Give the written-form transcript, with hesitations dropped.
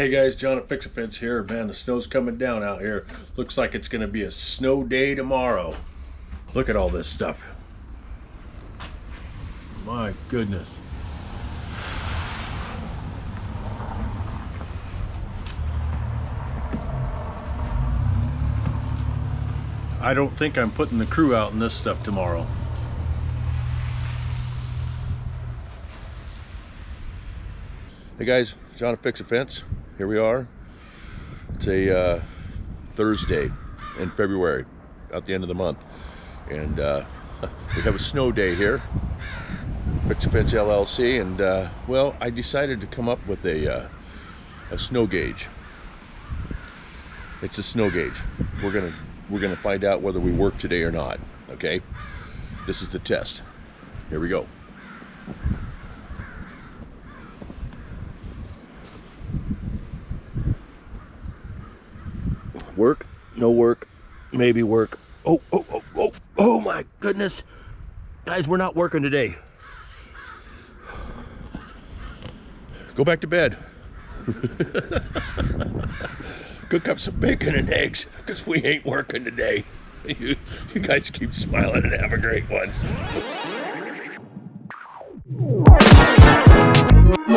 Hey guys, John at Fix-A-Fence here. Man, the snow's coming down out here. Looks like it's gonna be a snow day tomorrow. Look at all this stuff. My goodness. I don't think I'm putting the crew out in this stuff tomorrow. Hey guys, John at Fix-A-Fence. Here we are. It's a Thursday in February, at the end of the month, and we have a snow day here. Fix-A-Fence LLC, and well, I decided to come up with a snow gauge. It's a snow gauge. We're gonna find out whether we work today or not. Okay, this is the test. Here we go. Work, no work, maybe work. Oh my goodness. Guys, we're not working today. Go back to bed. Cook up some bacon and eggs, because we ain't working today. You guys keep smiling and have a great one.